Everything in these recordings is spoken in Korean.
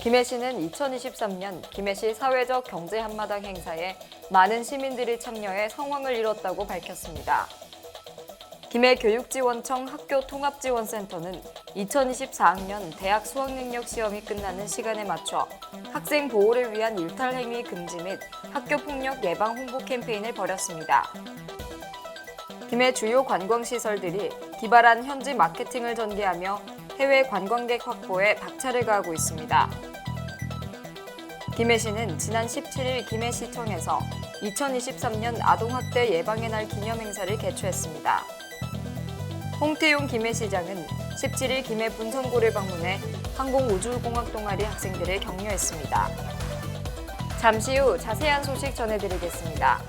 김해시는 2023년 김해시 사회적 경제 한마당 행사에 많은 시민들이 참여해 성황을 이뤘다고 밝혔습니다. 김해교육지원청 학교통합지원센터는 2024학년 대학 수학능력 시험이 끝나는 시간에 맞춰 학생 보호를 위한 일탈행위 금지 및 학교폭력 예방 홍보 캠페인을 벌였습니다. 김해 주요 관광시설들이 기발한 현지 마케팅을 전개하며 해외 관광객 확보에 박차를 가하고 있습니다. 김해시는 지난 17일 김해시청에서 2023년 아동학대 예방의 날 기념행사를 개최했습니다. 홍태용 김해시장은 17일 김해 분성고를 방문해 항공우주공학 동아리 학생들을 격려했습니다. 잠시 후 자세한 소식 전해드리겠습니다.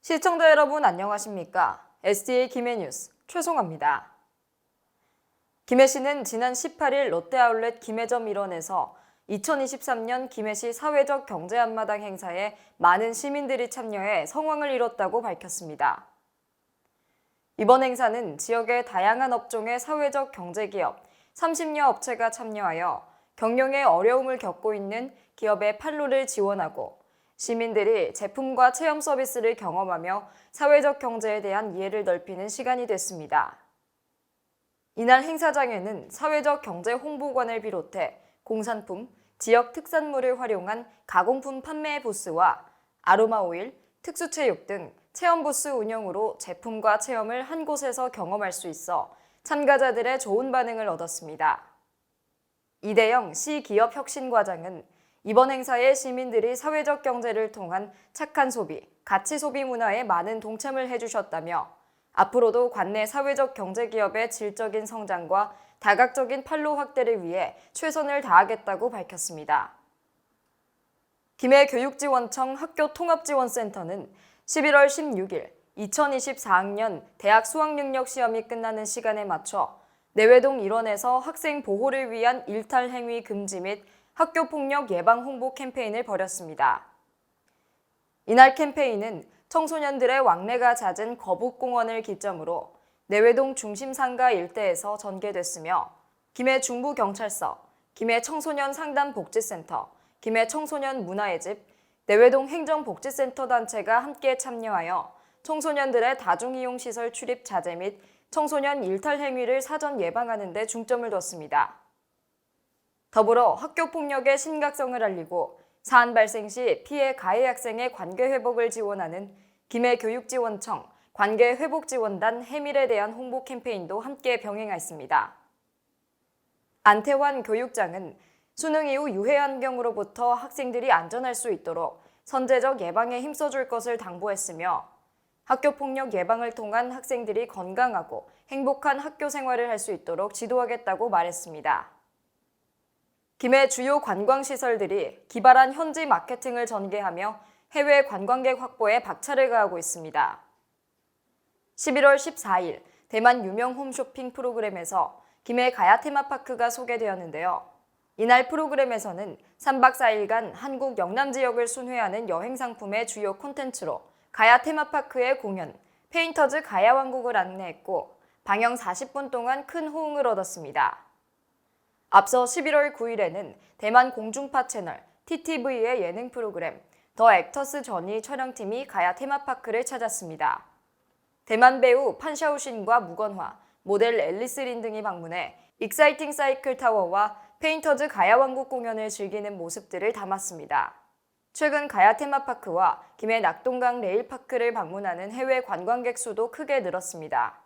시청자 여러분 안녕하십니까? STA 김해뉴스 최송아입니다. 김해시는 지난 18일 롯데아울렛 김해점 일원에서 2023년 김해시 사회적 경제 한마당 행사에 많은 시민들이 참여해 성황을 이뤘다고 밝혔습니다. 이번 행사는 지역의 다양한 업종의 사회적 경제기업 30여 업체가 참여하여 경영에 어려움을 겪고 있는 기업의 판로를 지원하고 시민들이 제품과 체험 서비스를 경험하며 사회적 경제에 대한 이해를 넓히는 시간이 됐습니다. 이날 행사장에는 사회적 경제 홍보관을 비롯해 공산품, 지역 특산물을 활용한 가공품 판매 부스와 아로마 오일, 특수체육 등 체험 부스 운영으로 제품과 체험을 한 곳에서 경험할 수 있어 참가자들의 좋은 반응을 얻었습니다. 이대영 시기업혁신과장은 이번 행사에 시민들이 사회적 경제를 통한 착한 소비, 가치 소비 문화에 많은 동참을 해주셨다며 앞으로도 관내 사회적 경제기업의 질적인 성장과 다각적인 판로 확대를 위해 최선을 다하겠다고 밝혔습니다. 김해교육지원청 학교통합지원센터는 11월 16일 2024학년 대학 수학능력 시험이 끝나는 시간에 맞춰 내외동 일원에서 학생 보호를 위한 일탈행위 금지 및 학교폭력 예방 홍보 캠페인을 벌였습니다. 이날 캠페인은 청소년들의 왕래가 잦은 거북공원을 기점으로 내외동 중심상가 일대에서 전개됐으며 김해 중부경찰서, 김해 청소년 상담복지센터, 김해 청소년 문화의 집, 내외동 행정복지센터 단체가 함께 참여하여 청소년들의 다중이용시설 출입 자제 및 청소년 일탈 행위를 사전 예방하는 데 중점을 뒀습니다. 더불어 학교폭력의 심각성을 알리고 사안 발생 시 피해 가해 학생의 관계 회복을 지원하는 김해교육지원청 관계회복지원단 해밀에 대한 홍보 캠페인도 함께 병행했습니다. 안태환 교육장은 수능 이후 유해 환경으로부터 학생들이 안전할 수 있도록 선제적 예방에 힘써줄 것을 당부했으며 학교폭력 예방을 통한 학생들이 건강하고 행복한 학교 생활을 할 수 있도록 지도하겠다고 말했습니다. 김해 주요 관광시설들이 기발한 현지 마케팅을 전개하며 해외 관광객 확보에 박차를 가하고 있습니다. 11월 14일 대만 유명 홈쇼핑 프로그램에서 김해 가야 테마파크가 소개되었는데요. 이날 프로그램에서는 3박 4일간 한국 영남 지역을 순회하는 여행 상품의 주요 콘텐츠로 가야 테마파크의 공연, 페인터즈 가야 왕국을 안내했고 방영 40분 동안 큰 호응을 얻었습니다. 앞서 11월 9일에는 대만 공중파 채널 TTV의 예능 프로그램 더 액터스 전이 촬영팀이 가야 테마파크를 찾았습니다. 대만 배우 판샤오신과 무건화, 모델 앨리스 린 등이 방문해 익사이팅 사이클 타워와 페인터즈 가야왕국 공연을 즐기는 모습들을 담았습니다. 최근 가야 테마파크와 김해 낙동강 레일파크를 방문하는 해외 관광객 수도 크게 늘었습니다.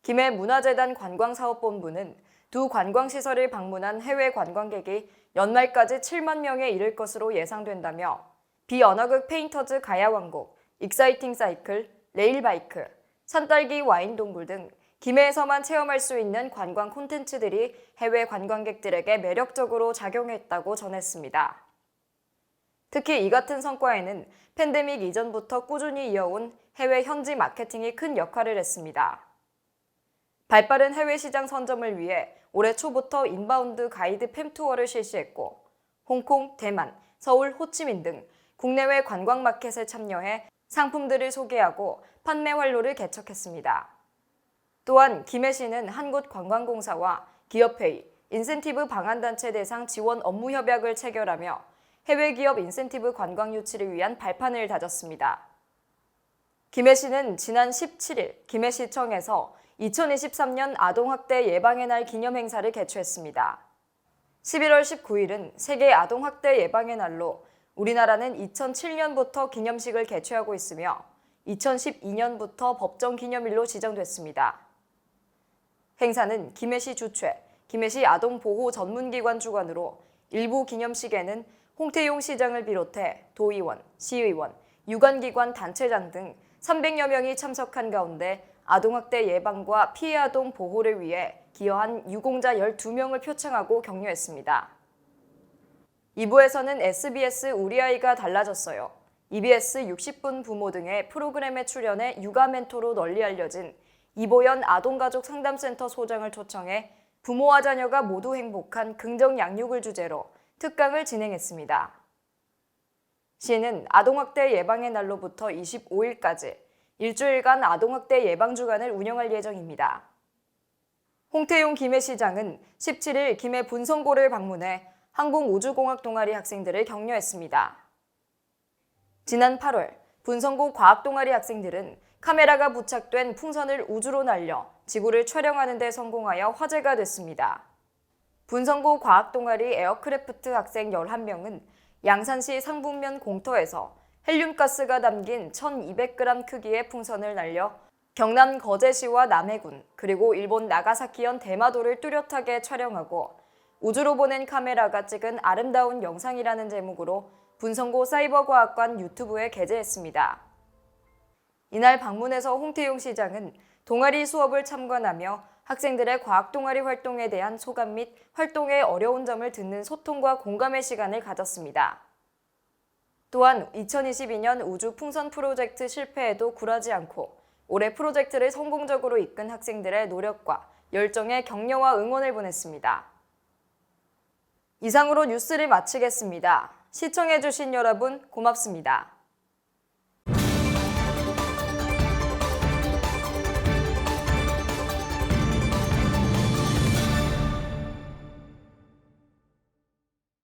김해 문화재단 관광사업본부는 두 관광시설을 방문한 해외 관광객이 연말까지 7만 명에 이를 것으로 예상된다며 비언어극 페인터즈 가야왕국, 익사이팅 사이클, 레일바이크, 산딸기 와인 동굴 등 김해에서만 체험할 수 있는 관광 콘텐츠들이 해외 관광객들에게 매력적으로 작용했다고 전했습니다. 특히 이 같은 성과에는 팬데믹 이전부터 꾸준히 이어온 해외 현지 마케팅이 큰 역할을 했습니다. 발빠른 해외 시장 선점을 위해 올해 초부터 인바운드 가이드 팸투어를 실시했고 홍콩, 대만, 서울, 호치민 등 국내외 관광 마켓에 참여해 상품들을 소개하고 판매 활로를 개척했습니다. 또한 김해시는 한국관광공사와 기업회의, 인센티브 방한단체 대상 지원 업무 협약을 체결하며 해외 기업 인센티브 관광 유치를 위한 발판을 다졌습니다. 김해시는 지난 17일 김해시청에서 2023년 아동학대 예방의 날 기념행사를 개최했습니다. 11월 19일은 세계 아동학대 예방의 날로 우리나라는 2007년부터 기념식을 개최하고 있으며 2012년부터 법정 기념일로 지정됐습니다. 행사는 김해시 주최, 김해시 아동보호 전문기관 주관으로 일부 기념식에는 홍태용 시장을 비롯해 도의원, 시의원, 유관기관 단체장 등 300여 명이 참석한 가운데 아동학대 예방과 피해 아동 보호를 위해 기여한 유공자 12명을 표창하고 격려했습니다. 2부에서는 SBS 우리 아이가 달라졌어요. EBS 60분 부모 등의 프로그램에 출연해 육아 멘토로 널리 알려진 이보연 아동가족 상담센터 소장을 초청해 부모와 자녀가 모두 행복한 긍정 양육을 주제로 특강을 진행했습니다. 시는 아동학대 예방의 날로부터 25일까지 일주일간 아동학대 예방주간을 운영할 예정입니다. 홍태용 김해시장은 17일 김해 분성고를 방문해 항공우주공학 동아리 학생들을 격려했습니다. 지난 8월 분성고 과학동아리 학생들은 카메라가 부착된 풍선을 우주로 날려 지구를 촬영하는 데 성공하여 화제가 됐습니다. 분성고 과학동아리 에어크래프트 학생 11명은 양산시 상북면 공터에서 헬륨가스가 담긴 1200g 크기의 풍선을 날려 경남 거제시와 남해군 그리고 일본 나가사키현 대마도를 뚜렷하게 촬영하고 우주로 보낸 카메라가 찍은 아름다운 영상이라는 제목으로 분성고 사이버과학관 유튜브에 게재했습니다. 이날 방문해서 홍태용 시장은 동아리 수업을 참관하며 학생들의 과학동아리 활동에 대한 소감 및 활동의 어려운 점을 듣는 소통과 공감의 시간을 가졌습니다. 또한 2022년 우주 풍선 프로젝트 실패에도 굴하지 않고 올해 프로젝트를 성공적으로 이끈 학생들의 노력과 열정에 격려와 응원을 보냈습니다. 이상으로 뉴스를 마치겠습니다. 시청해주신 여러분 고맙습니다.